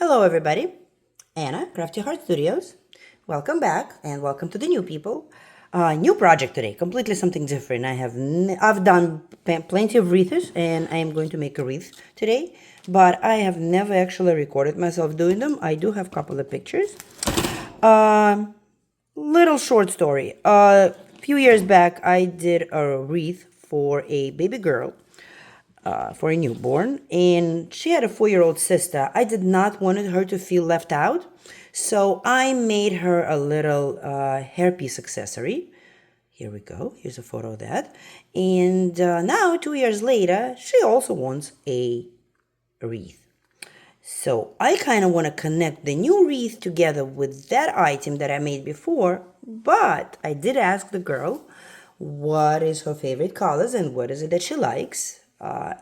Hello everybody, Anna, Crafty Heart Studios. Welcome back and welcome to the new people. New project today, completely something different. I've done plenty of wreaths and I am going to make a wreath today, but I have never actually recorded myself doing them. I do have a couple of pictures. Little short story. A few years back, I did a wreath for a baby girl for a newborn, and she had a 4-year-old sister. I did not want her to feel left out, so I made her a little hairpiece accessory. Here we go. Here's a photo of that. And now, 2 years later, she also wants a wreath. So I kind of want to connect the new wreath together with that item that I made before, but I did ask the girl what is her favorite colors and what is it that she likes.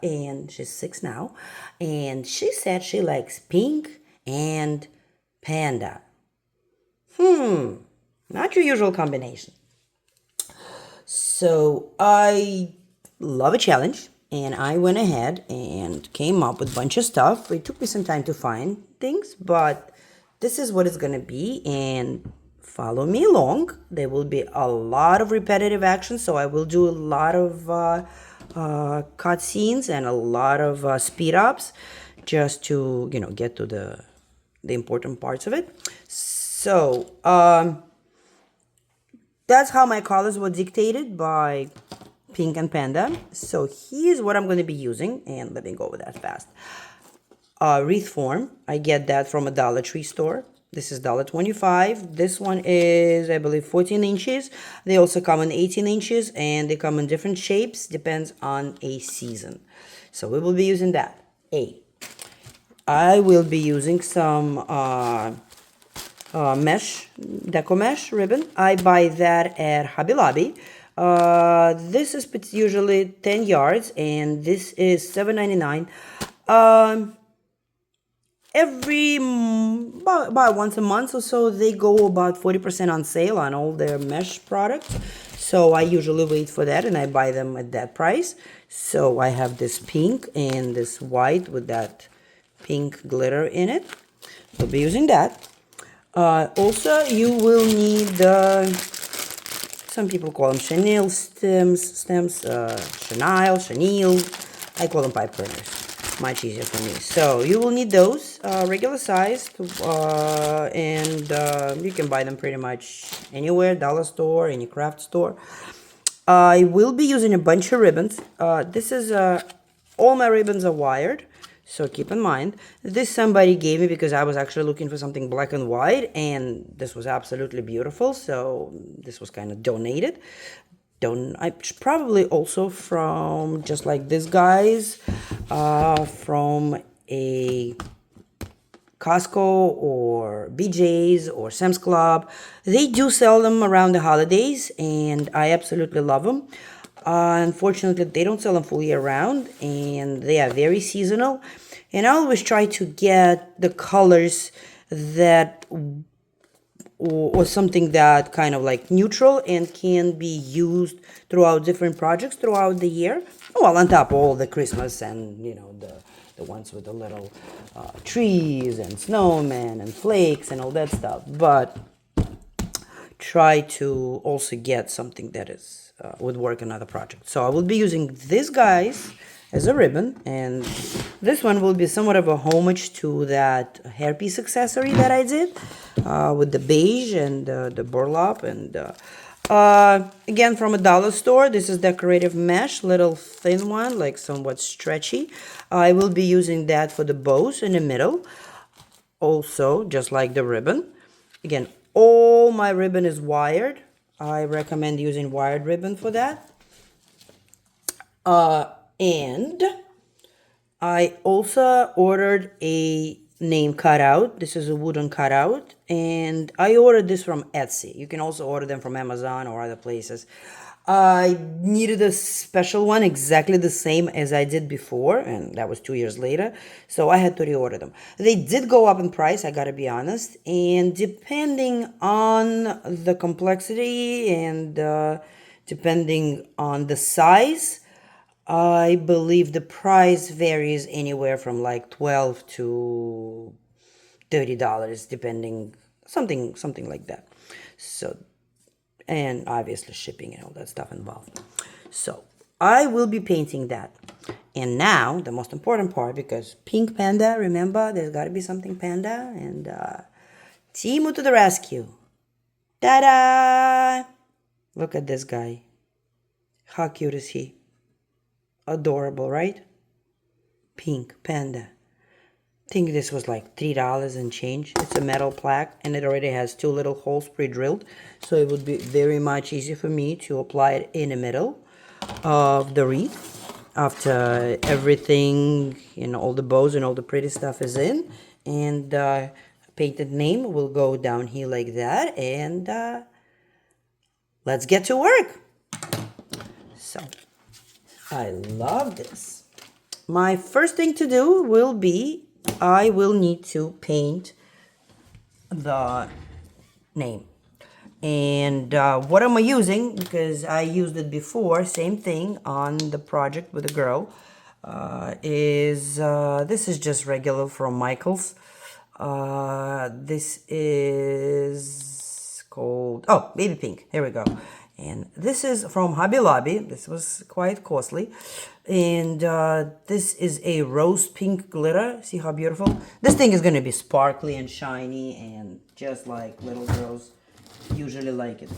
And she's 6 now, and she said she likes pink and panda. Not your usual combination. So I love a challenge, and I went ahead and came up with a bunch of stuff. It took me some time to find things, but this is what it's gonna be, and follow me along. There will be a lot of repetitive action, so I will do a lot of cut scenes and a lot of speed ups just to get to the important parts of it. So that's how my colors were dictated by pink and panda. So here's what I'm going to be using, and let me go over that fast. Wreath form, I get that from a Dollar Tree store. This is $1.25. This one is, I believe, 14 inches. They also come in 18 inches, and they come in different shapes, depends on a season. So we will be using that. I will be using some mesh, deco mesh ribbon. I buy that at Hobby Lobby. This is usually 10 yards, and this is $7.99. About once a month or so, they go about 40% on sale on all their mesh products. So I usually wait for that and I buy them at that price. So I have this pink and this white with that pink glitter in it. We'll be using that. Also, you will need some people call them chenille chenille. I call them pipe cleaners. Much easier for me. So you will need those regular size, and you can buy them pretty much anywhere, dollar store, any craft store. I will be using a bunch of ribbons. This is all my ribbons are wired, so keep in mind. This somebody gave me because I was actually looking for something black and white, and this was absolutely beautiful, so this was kind of donated. I probably also from just like this guys from a Costco or BJ's or Sam's Club. They do sell them around the holidays, and I absolutely love them. Unfortunately, they don't sell them full year round, and they are very seasonal. And I always try to get the colors that or something that kind of like neutral and can be used throughout different projects throughout the year. Well, on top of all the Christmas and the ones with the little trees and snowmen and flakes and all that stuff. But try to also get something that is would work in other projects. So I will be using these guys as a ribbon, and this one will be somewhat of a homage to that hairpiece accessory that I did with the beige and the burlap. And again, from a dollar store, this is decorative mesh, little thin one, like somewhat stretchy. I will be using that for the bows in the middle, also just like the ribbon. Again, all my ribbon is wired. I recommend using wired ribbon for that. And I also ordered a name cutout. This is a wooden cutout, and I ordered this from Etsy. You can also order them from Amazon or other places. I needed a special one exactly the same as I did before, and that was 2 years later, so I had to reorder them. They did go up in price, I gotta be honest, and depending on the complexity and depending on the size, I believe the price varies anywhere from like 12 to $30 depending, something like that. So, and obviously shipping and all that stuff involved. So I will be painting that. And now the most important part, because pink panda, remember, there's got to be something panda, and Timu to the rescue. Ta-da! Look at this guy. How cute is he? Adorable, right? Pink panda. I think this was like $3 and change. It's a metal plaque, and it already has 2 little holes pre-drilled, so it would be very much easy for me to apply it in the middle of the wreath after everything, all the bows and all the pretty stuff is in, and painted name will go down here like that, and let's get to work. So I love this. My first thing to do will be, I will need to paint the name. And what am I using? Because I used it before, same thing on the project with a girl, this is just regular from Michael's. This is called, oh, baby pink. Here we go. And this is from Hobby Lobby. This was quite costly. And this is a rose pink glitter. See how beautiful? This thing is going to be sparkly and shiny, and just like little girls usually like it.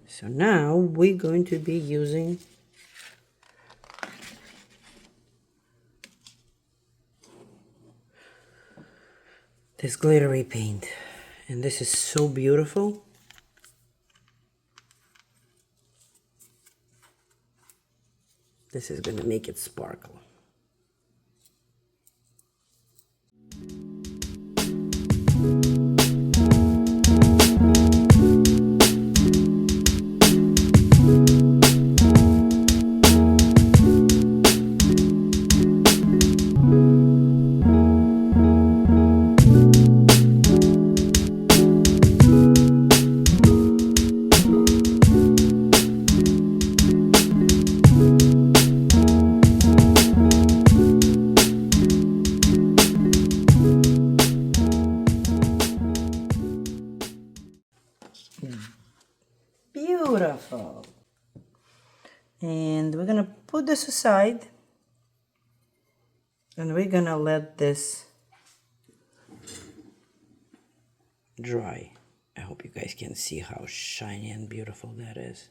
So now we're going to be using this glittery paint, and this is so beautiful. This is going to make it sparkle. Beautiful. And we're gonna put this aside, and we're gonna let this dry. I hope you guys can see how shiny and beautiful that is.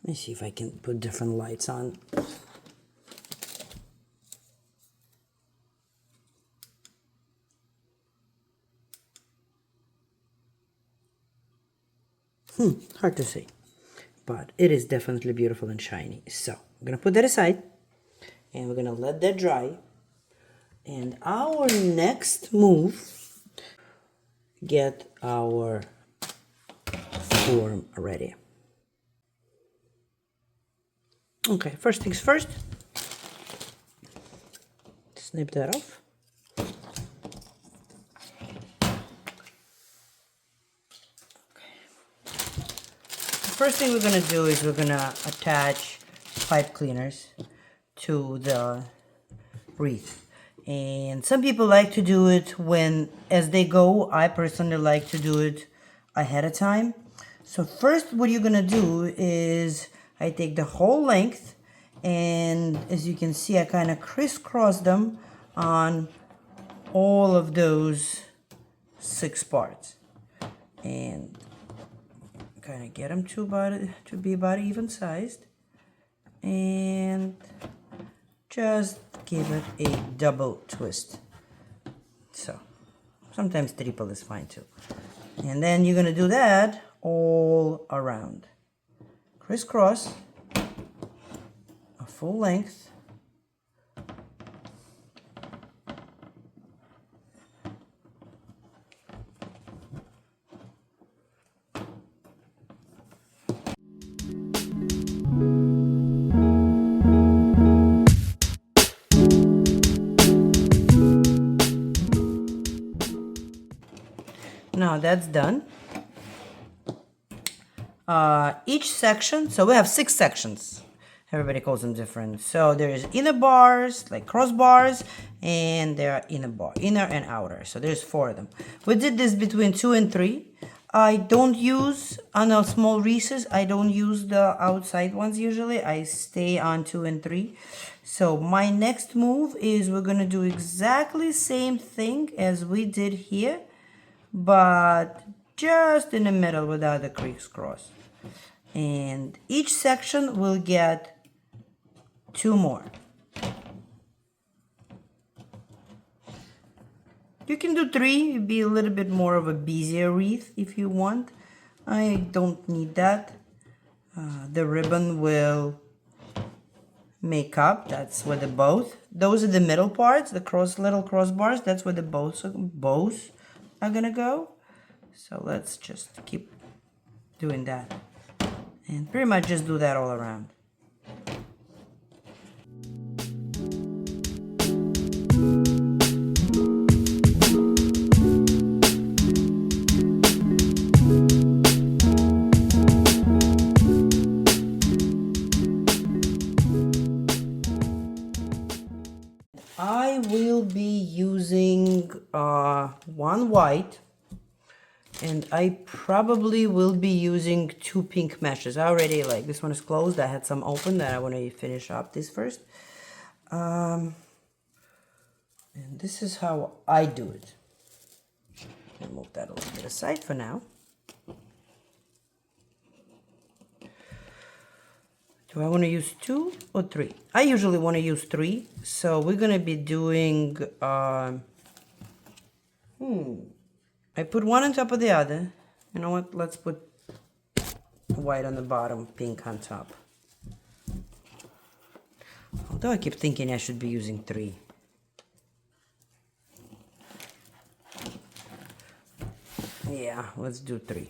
Let me see if I can put different lights on. Hard to say, but it is definitely beautiful and shiny. So I'm gonna put that aside, and we're gonna let that dry. And our next move, get our form ready. Okay, first things first, snip that off. First thing we're going to do is we're going to attach pipe cleaners to the wreath. And some people like to do it as they go. I personally like to do it ahead of time. So first what you're going to do is I take the whole length, and as you can see I kind of crisscross them on all of those 6 parts. And kind of get them to be about even sized, and just give it a double twist. So sometimes triple is fine too. And then you're gonna do that all around. Crisscross, a full length. Now that's done. Each section, so we have 6 sections. Everybody calls them different. So there's inner bars, like crossbars, and there are inner and outer. So there's 4 of them. We did this between 2 and 3. I don't use, on a small wreaths, I don't use the outside ones usually. I stay on 2 and 3. So my next move is we're gonna do exactly same thing as we did here, but just in the middle without the crisscross. And each section will get 2 more. You can do 3, it'd be a little bit more of a busier wreath if you want. I don't need that. The ribbon will make up, that's where the bows, those are the middle parts, the little crossbars, that's where the bows are gonna go. So let's just keep doing that. And pretty much just do that all around. I will be using 1 white, and I probably will be using 2 pink meshes. I already, like, this one is closed. I had some open that I want to finish up this first. And this is how I do it. I'll move that a little bit aside for now. Do I want to use 2 or 3? I usually want to use 3. So we're going to be doing... I put one on top of the other. You know what? Let's put white on the bottom, pink on top. Although I keep thinking I should be using 3. Yeah, let's do 3.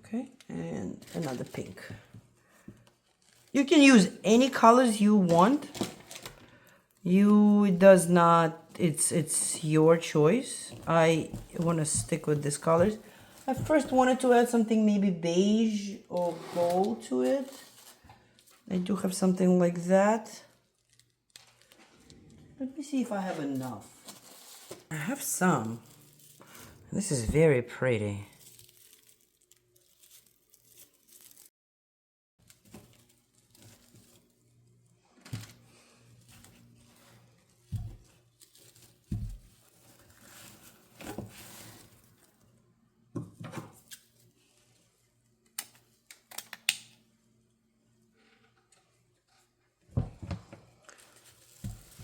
Okay, and another pink. You can use any colors you want. It's your choice. I want to stick with these colors. I first wanted to add something maybe beige or gold to it. I do have something like that. Let me see if I have enough. I have some. This is very pretty.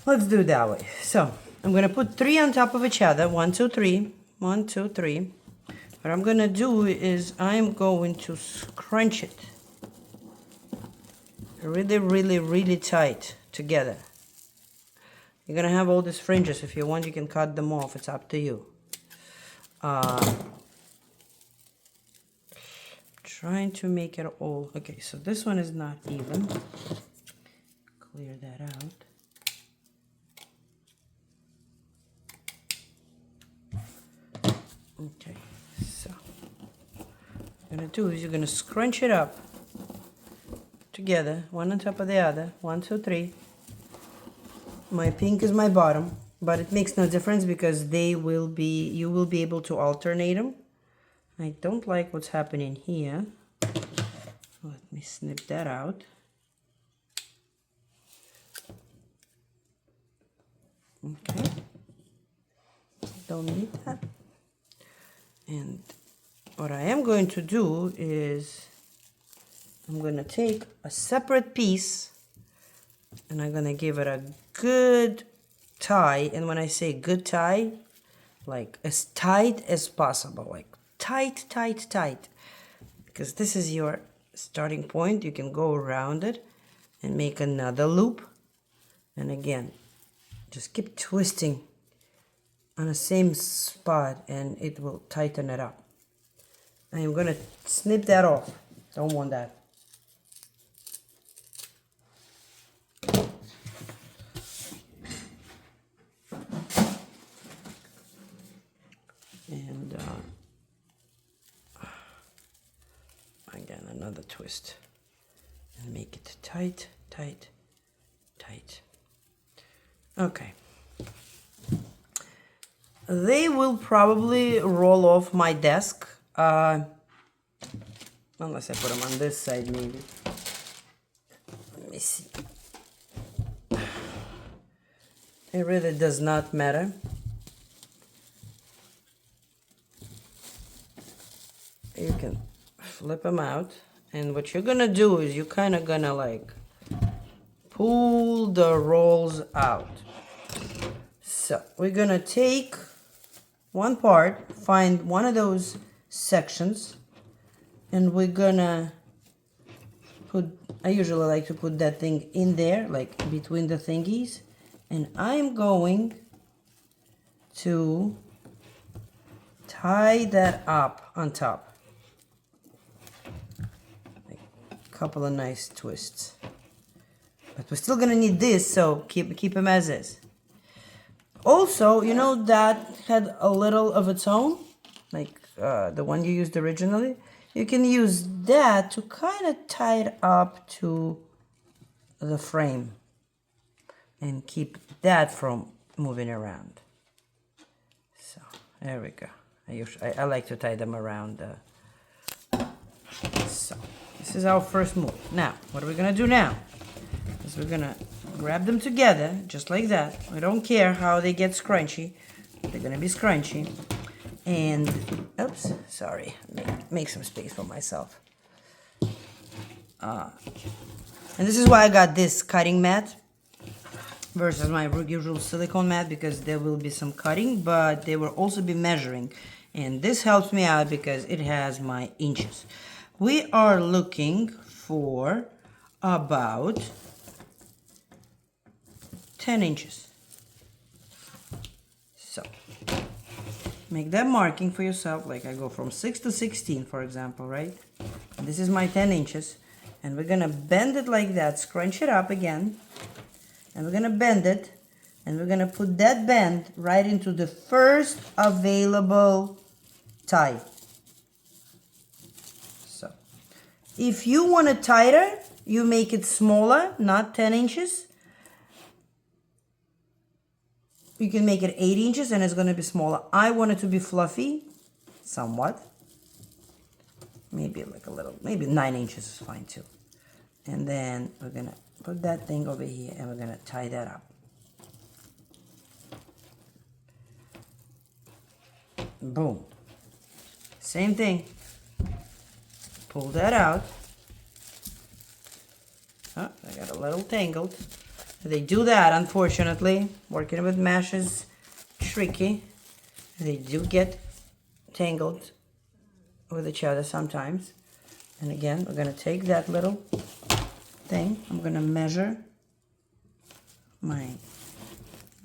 Let's do it that way. So I'm gonna put 3 on top of each other. 1, 2, 3. 1, 2, 3. What I'm gonna do is I'm going to scrunch it really, really, really tight together. You're gonna have all these fringes. If you want, you can cut them off. It's up to you. Trying to make it all. Okay, so this one is not even. Clear that out. Okay, so what you're gonna do is you're gonna scrunch it up together, one on top of the other. 1, 2, 3. My pink is my bottom, but it makes no difference because you will be able to alternate them. I don't like what's happening here. Let me snip that out. Okay, don't need that. And what I am going to do is I'm going to take a separate piece And I'm gonna give it a good tie. And when I say good tie, like as tight as possible, like tight, tight, tight. Because this is your starting point. You can go around it and make another loop. And again, just keep twisting on the same spot and it will tighten it up. I am gonna snip that off. Don't want that. And again, another twist. And make it tight, tight, tight. Okay. They will probably roll off my desk. Unless I put them on this side, maybe. Let me see. It really does not matter. You can flip them out. And what you're gonna do is you're kind of gonna like pull the rolls out. So we're gonna take one part, find one of those sections, and we're gonna put, I usually like to put that thing in there, like between the thingies, and I'm going to tie that up on top. Like a couple of nice twists. But we're still gonna need this, so keep them as is. Also, you know that had a little of its own, like the one you used originally. You can use that to kind of tie it up to the frame and keep that from moving around. So there we go. I like to tie them around. So this is our first move. Now, what are we gonna do now? Is we're gonna grab them together just like that. I don't care how they get scrunchy. They're gonna be scrunchy. And oops, sorry. Make some space for myself. And this is why I got this cutting mat versus my usual silicone mat, because there will be some cutting, but they will also be measuring. And this helps me out because it has my inches. We are looking for about 10 inches. So make that marking for yourself. Like I go from 6 to 16, for example, right? And this is my 10 inches. And we're gonna bend it like that, scrunch it up again. And we're gonna bend it. And we're gonna put that bend right into the first available tie. So if you want it tighter, you make it smaller, not 10 inches. You can make it 8 inches and it's going to be smaller. I want it to be fluffy, somewhat. Maybe like a little, maybe 9 inches is fine too. And then we're going to put that thing over here and we're going to tie that up. Boom. Same thing. Pull that out. Oh, I got a little tangled. They do that, unfortunately. Working with mesh is tricky. They do get tangled with each other sometimes. And again, we're going to take that little thing. I'm going to measure my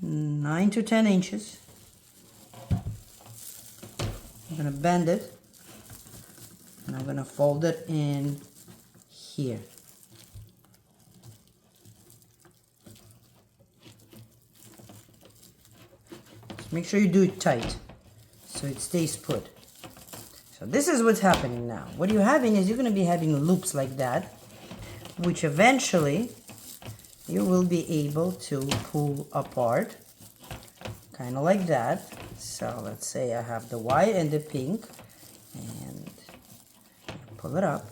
9 to 10 inches. I'm going to bend it. And I'm going to fold it in here. Make sure you do it tight so it stays put. So this is what's happening now. What you're having is you're going to be having loops like that, which eventually you will be able to pull apart, kind of like that. So let's say I have the white and the pink, and pull it up,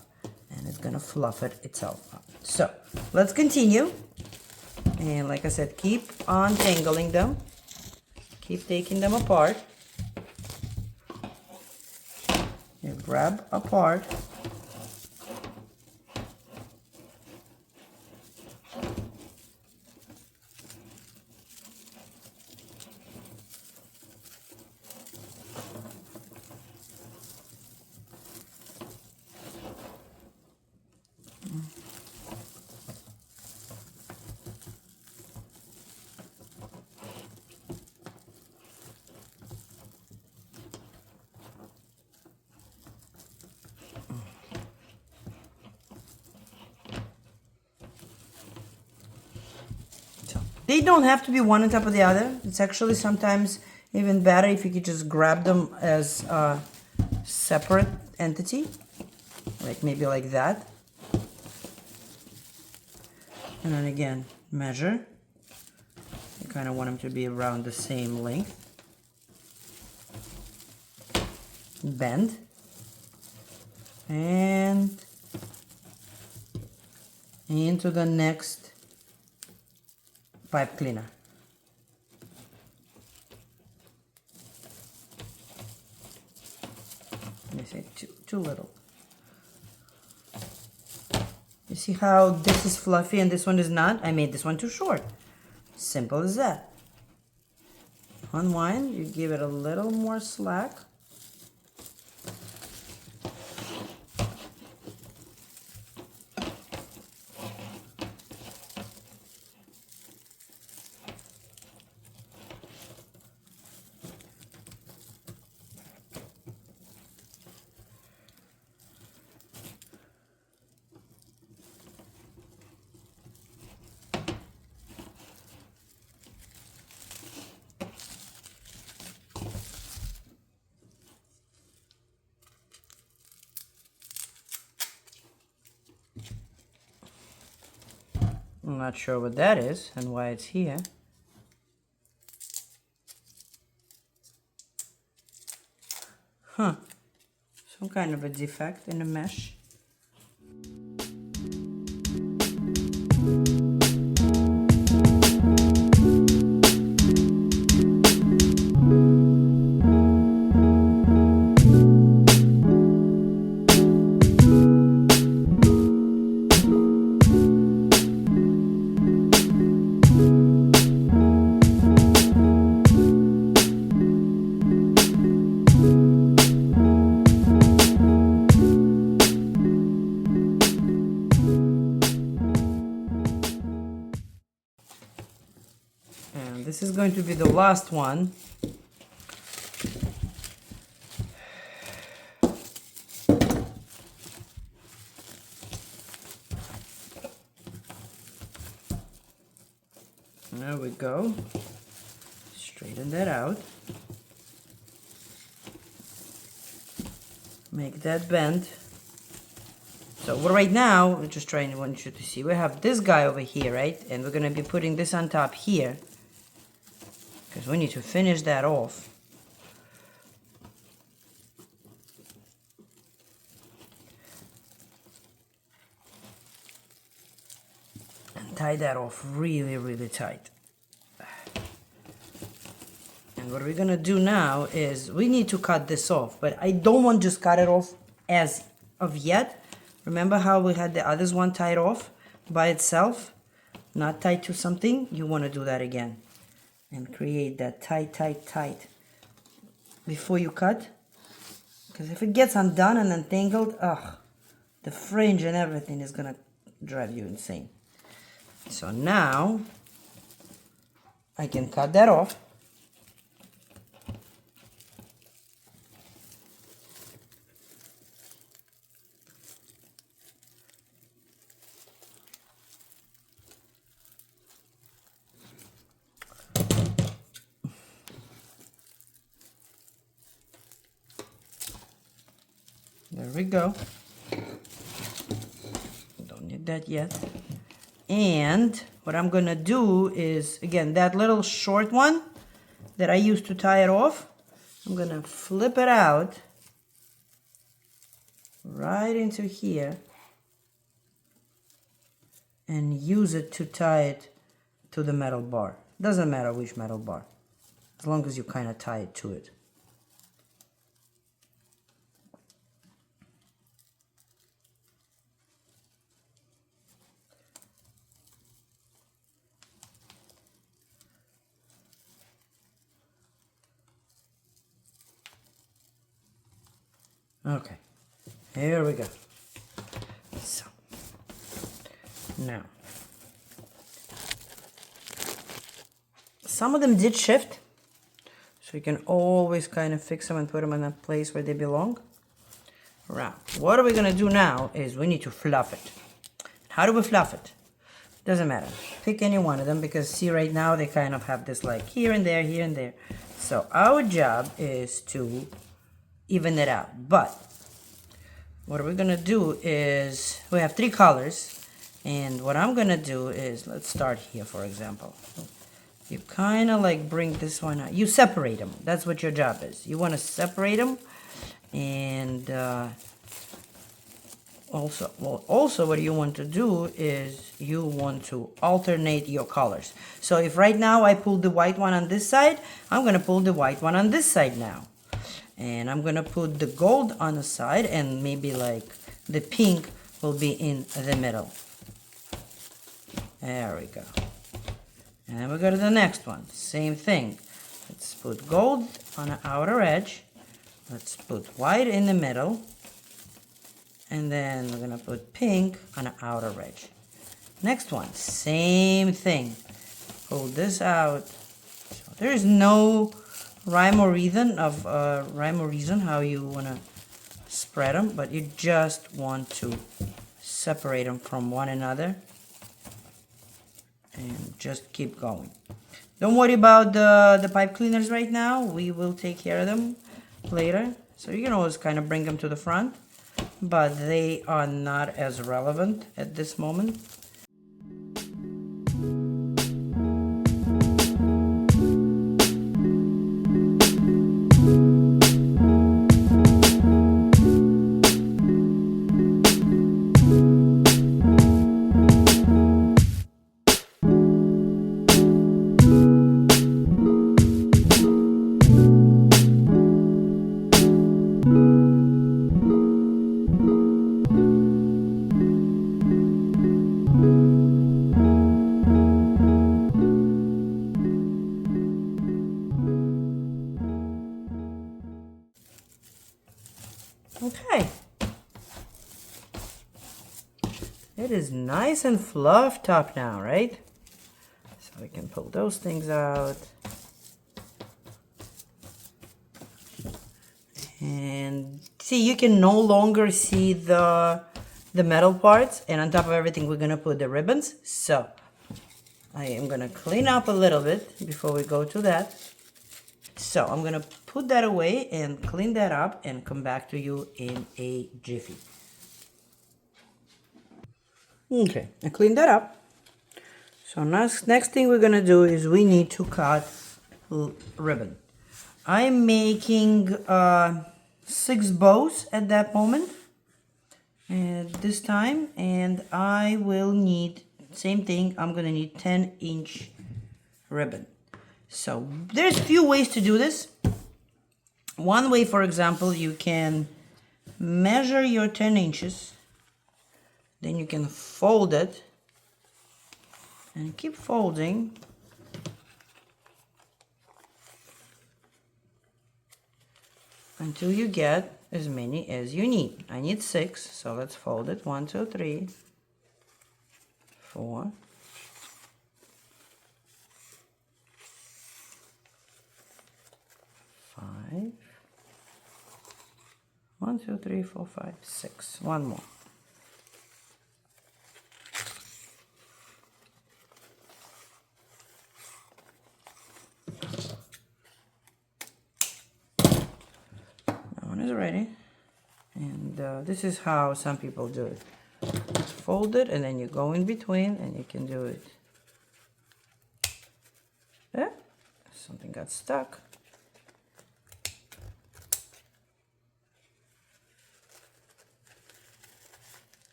and it's going to fluff it itself up. So let's continue. And like I said, keep on tangling them. Keep taking them apart. You grab a part. They don't have to be one on top of the other. It's actually sometimes even better if you could just grab them as a separate entity, like maybe like that. And then again, measure. You kind of want them to be around the same length. Bend. And into the next pipe cleaner. Let me say too little. You see how this is fluffy and this one is not? I made this one too short. Simple as that. Unwind, you give it a little more slack. I'm not sure what that is and why it's here. Huh. Some kind of a defect in the mesh. And this is going to be the last one. There we go. Straighten that out. Make that bend. So right now, we're just trying to want you to see, we have this guy over here, right? And we're gonna be putting this on top here, because we need to finish that off. And tie that off really, really tight. And what we're gonna do now is we need to cut this off, but I don't want to just cut it off as of yet. Remember how we had the others one tied off by itself, not tied to something? You want to do that again and create that tight, tight, tight before you cut. Because if it gets undone and entangled, the fringe and everything is gonna drive you insane. So now I can cut that off. There we go. Don't need that yet. And what I'm gonna do is, again, that little short one that I used to tie it off, I'm gonna flip it out right into here and use it to tie it to the metal bar. Doesn't matter which metal bar, as long as you kind of tie it to it. Okay, here we go. So, now, some of them did shift, so you can always kind of fix them and put them in a place where they belong. Right, what are we gonna do now is we need to fluff it. How do we fluff it? Doesn't matter. Pick any one of them because see right now they kind of have this like here and there, here and there. So our job is to even it out. But what we're gonna do is we have 3 colors, and what I'm gonna do is let's start here, for example. You kind of like bring this one out. You separate them. That's what your job is. You want to separate them, and also what you want to do is you want to alternate your colors. So if right now I pull the white one on this side, I'm gonna pull the white one on this side now. And I'm gonna put the gold on the side, and maybe like the pink will be in the middle. There we go. And we go to the next one. Same thing. Let's put gold on the outer edge. Let's put white in the middle. And then we're gonna put pink on the outer edge. Next one, same thing. Pull this out. So there is no rhyme or reason how you wanna spread them, but you just want to separate them from one another and just keep going. Don't worry about the pipe cleaners right now. We will take care of them later. So you can always kind of bring them to the front, but they are not as relevant at this moment. Okay. It is nice and fluffed up now, right? So we can pull those things out. And see, you can no longer see the metal parts, and on top of everything we're gonna put the ribbons. So I am gonna clean up a little bit before we go to that. So I'm gonna put that away and clean that up and come back to you in a jiffy. Okay, I cleaned that up. So next thing we're gonna do is we need to cut ribbon. I'm making 6 bows at that moment at this time, and I will need same thing. I'm gonna need 10-inch ribbon. So there's a few ways to do this. One way, for example, you can measure your 10 inches, then you can fold it and keep folding until you get as many as you need. I need 6, so let's fold it. 1, 2, 3, 4, 5. 1, 2, 3, 4, 5, 6. One more. That one is ready. And this is how some people do it. It's fold it, and then you go in between, and you can do it. Yeah, something got stuck.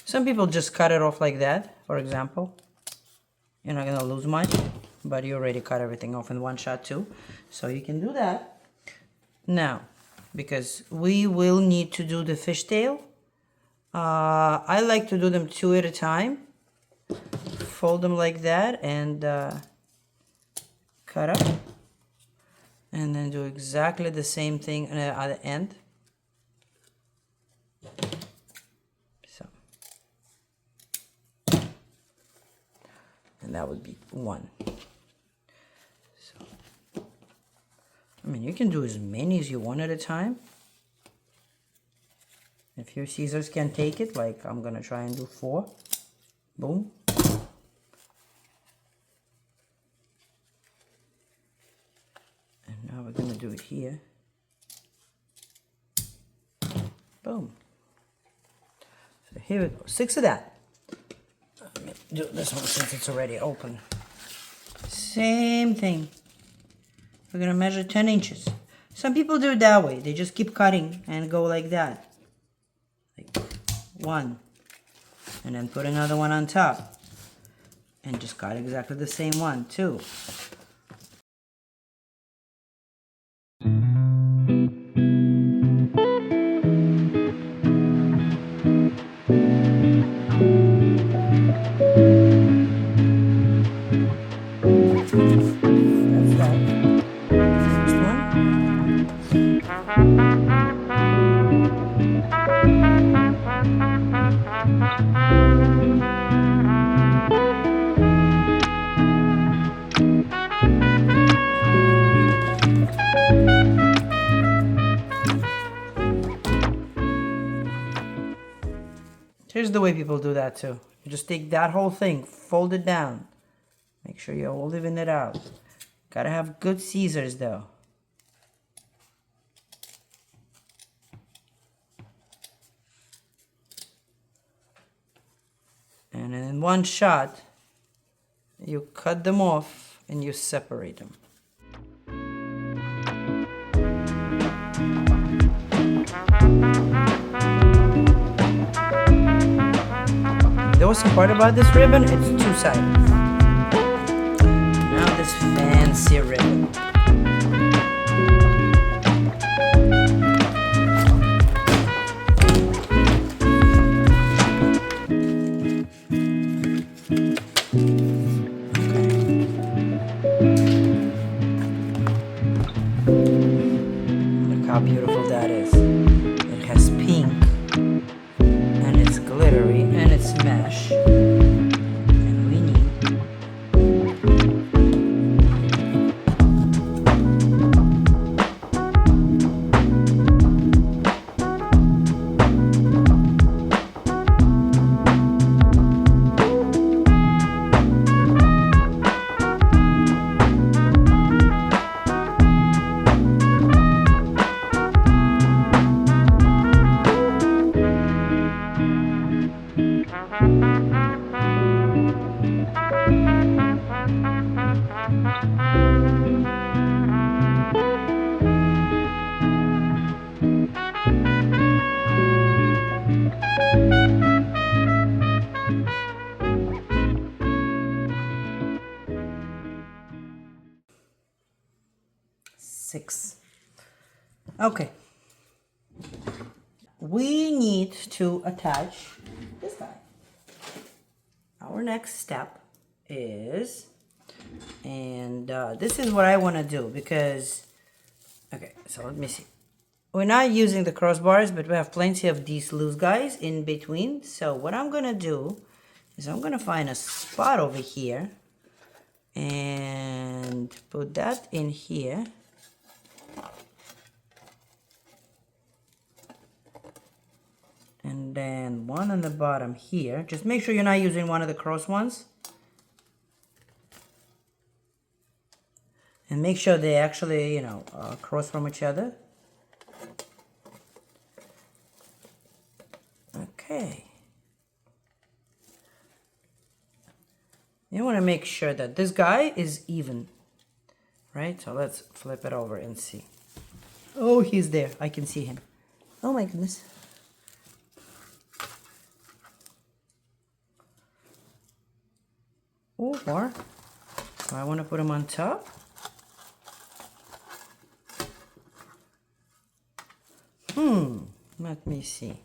Some people just cut it off like that, for example. You're not gonna lose much, but you already cut everything off in one shot too. So you can do that. Now, because we will need to do the fishtail, I like to do them 2 at a time. Fold them like that and cut up. And then do exactly the same thing on the other end. And that would be 1. So, I mean, you can do as many as you want at a time. If If your scissors can take it, like I'm gonna try and do 4. Boom. And now we're gonna do it here. Boom. So here we go. 6 of that. Let me do this one since it's already open. Same thing. We're gonna measure 10 inches. Some people do it that way. They just keep cutting and go like that. Like 1. And then put another one on top. And just cut exactly the same one, 2. That's that. Next Here's the way people do that too. You just take that whole thing, fold it down. Make sure you're all even it out. Gotta have good scissors though. And in one shot, you cut them off and you separate them. The awesome part about this ribbon, it's 2-sided. Now this fancy ribbon. Look how beautiful that is. It has pink. And it's glittery, and it's mesh. And we need six. Okay. We need to attach this guy. Our next step is, and this is what I want to do because, okay, so let me see. We're not using the crossbars, but we have plenty of these loose guys in between. So what I'm going to do is I'm going to find a spot over here and put that in here. And then one on the bottom here. Just make sure you're not using one of the cross ones. And make sure they actually, cross from each other. Okay. You want to make sure that this guy is even. Right? So let's flip it over and see. Oh, he's there. I can see him. Oh my goodness. Or, so I want to put them on top. Let me see.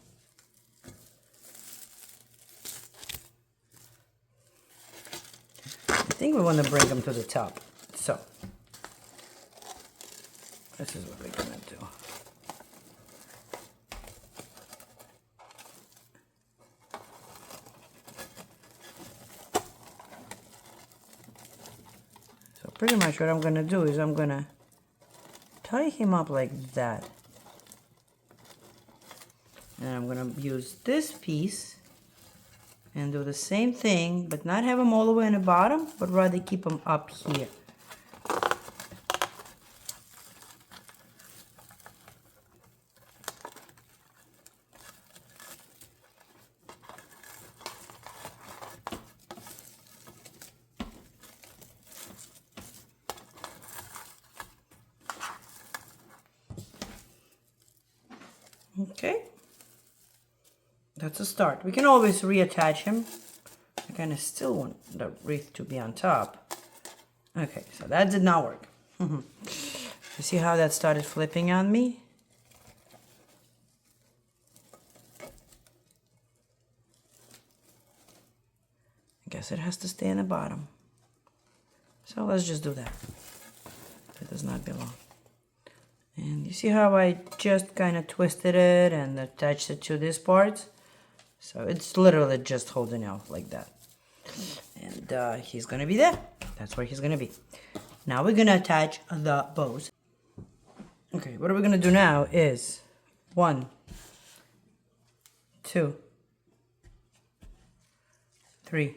I think we want to bring them to the top. So, this is what we're going to do. Pretty much what I'm going to do is I'm going to tie him up like that. And I'm gonna use this piece and do the same thing, but not have them all the way in the bottom, but rather keep them up here. Okay, that's a start. We can always reattach him. I kind of still want the wreath to be on top. Okay, so that did not work. You see how that started flipping on me? I guess it has to stay in the bottom. So let's just do that. It does not belong. And you see how I just kind of twisted it and attached it to this part? So it's literally just holding out like that. And he's gonna be there. That's where he's gonna be. Now we're gonna attach the bows. Okay, what we're gonna do now is 1, 2, 3,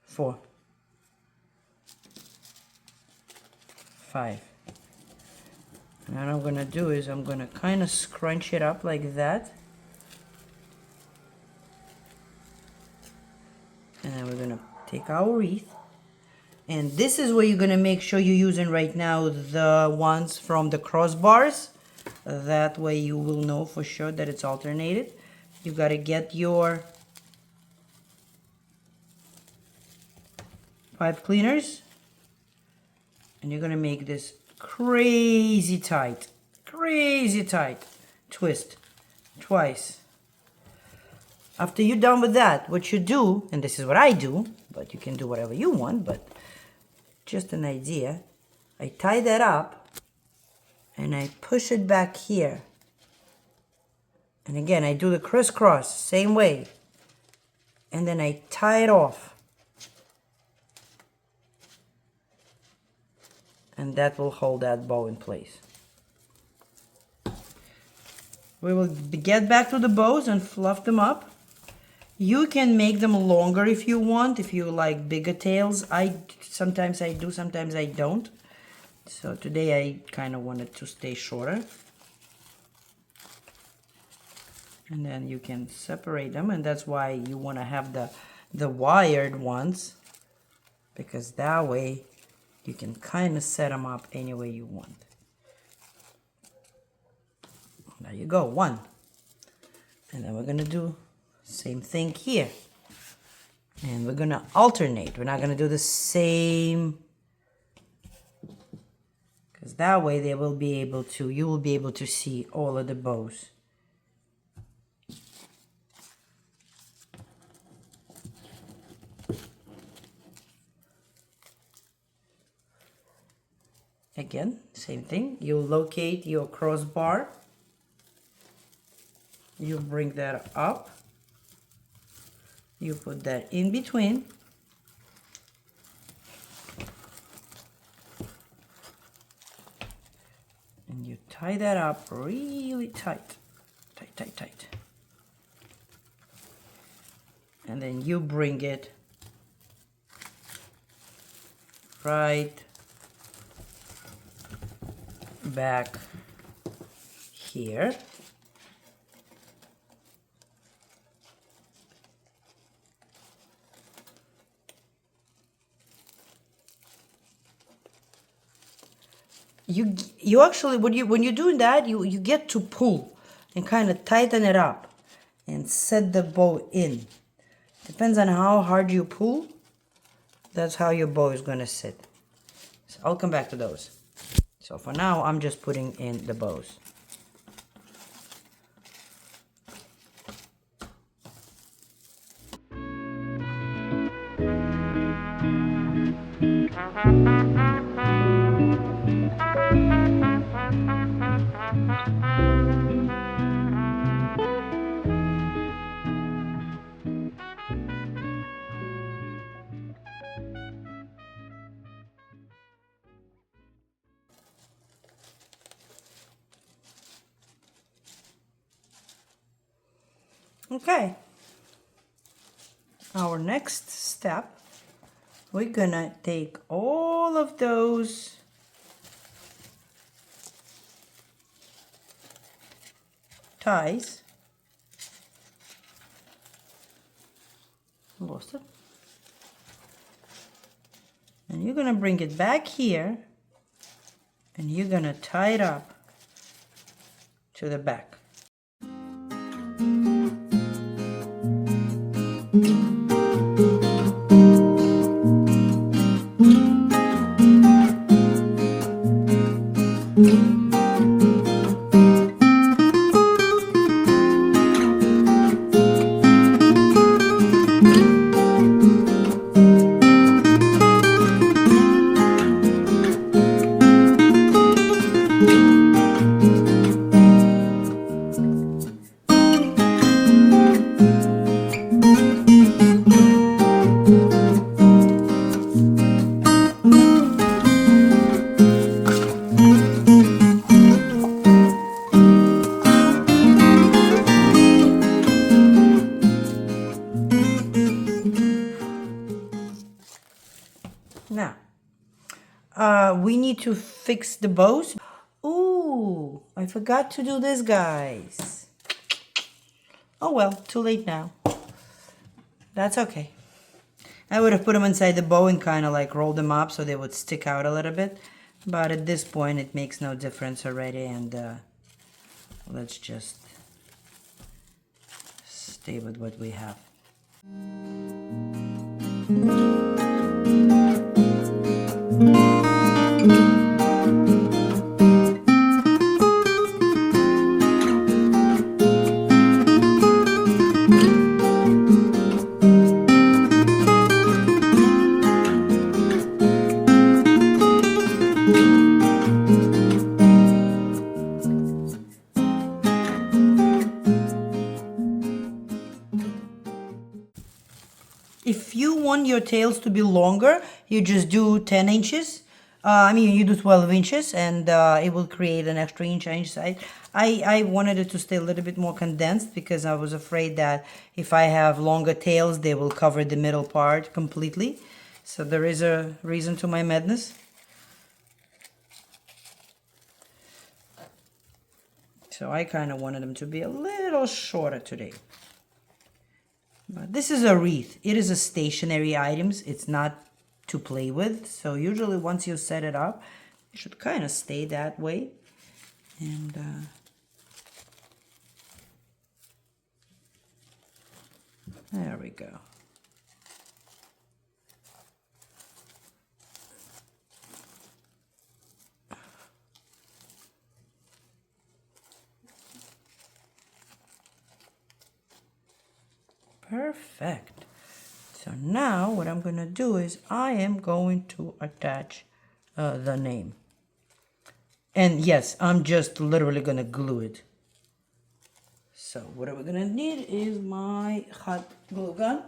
4, 5. And what I'm gonna do is I'm gonna kind of scrunch it up like that. And then we're gonna take our wreath. And this is where you're gonna make sure you're using right now the ones from the crossbars. That way you will know for sure that it's alternated. You gotta get your pipe cleaners. And you're gonna make this crazy tight twist twice. After you're done with that, what you do, and this is what I do, but you can do whatever you want, but just an idea, I tie that up and I push it back here. And again, I do the crisscross, same way. And then I tie it off. And that will hold that bow in place. We will get back to the bows and fluff them up. You can make them longer if you want, if you like bigger tails. Sometimes I do, sometimes I don't. So today I kind of wanted to stay shorter. And then you can separate them, and that's why you want to have the wired ones, because that way you can kind of set them up any way you want. There you go, 1. And then we're going to do same thing here. And we're going to alternate. We're not going to do the same, because that way you will be able to see all of the bows. Again, same thing. You locate your crossbar. You bring that up. You put that in between. And you tie that up really tight. Tight. And then you bring it right back here. You actually, when you're doing that, you get to pull and kind of tighten it up and set the bow in. Depends on how hard you pull, that's how your bow is going to sit. So I'll come back to those. So for now, I'm just putting in the bows. Okay. Our next step, we're gonna take all of those ties, lost it, and you're gonna bring it back here, and you're gonna tie it up to the back. Now, we need to fix the bows. Ooh, I forgot to do this, guys. Oh well, too late now. That's okay. I would have put them inside the bow and kind of like rolled them up so they would stick out a little bit. But at this point, it makes no difference already. And let's just stay with what we have. If you want your tails to be longer, you just do 10 inches. You do 12 inches and it will create an extra inch on each side. I wanted it to stay a little bit more condensed because I was afraid that if I have longer tails, they will cover the middle part completely. So there is a reason to my madness. So I kind of wanted them to be a little shorter today. But this is a wreath. It is a stationary item. It's not to play with. So usually once you set it up, it should kind of stay that way. And there we go. Perfect. So now what I'm going to do is I am going to attach the name. And yes, I'm just literally going to glue it. So what we're going to need is my hot glue gun.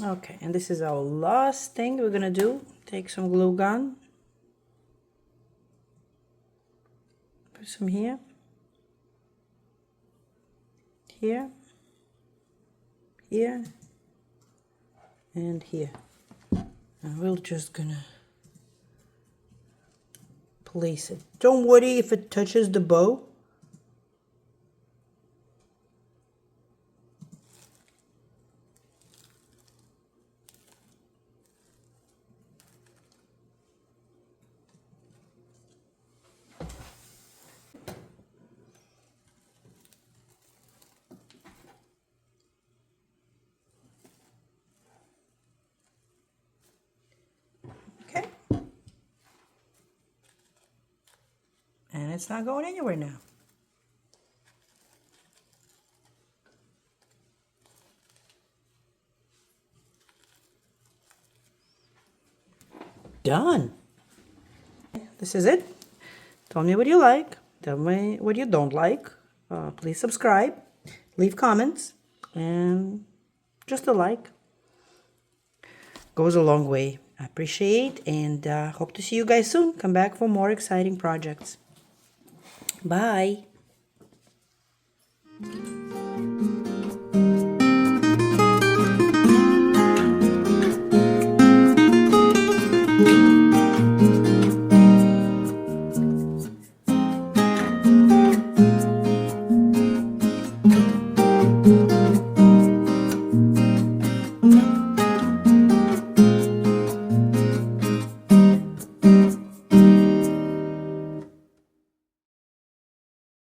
Okay, and this is our last thing we're gonna do. Take some glue gun, put some here, here, here, and here. And we're just gonna place it. Don't worry if it touches the bow. Okay. And it's not going anywhere now. done. This is it. Tell me what you like. Tell me what you don't like. Please subscribe. Leave comments. And just a like goes a long way. I appreciate and hope to see you guys soon. Come back for more exciting projects. Bye.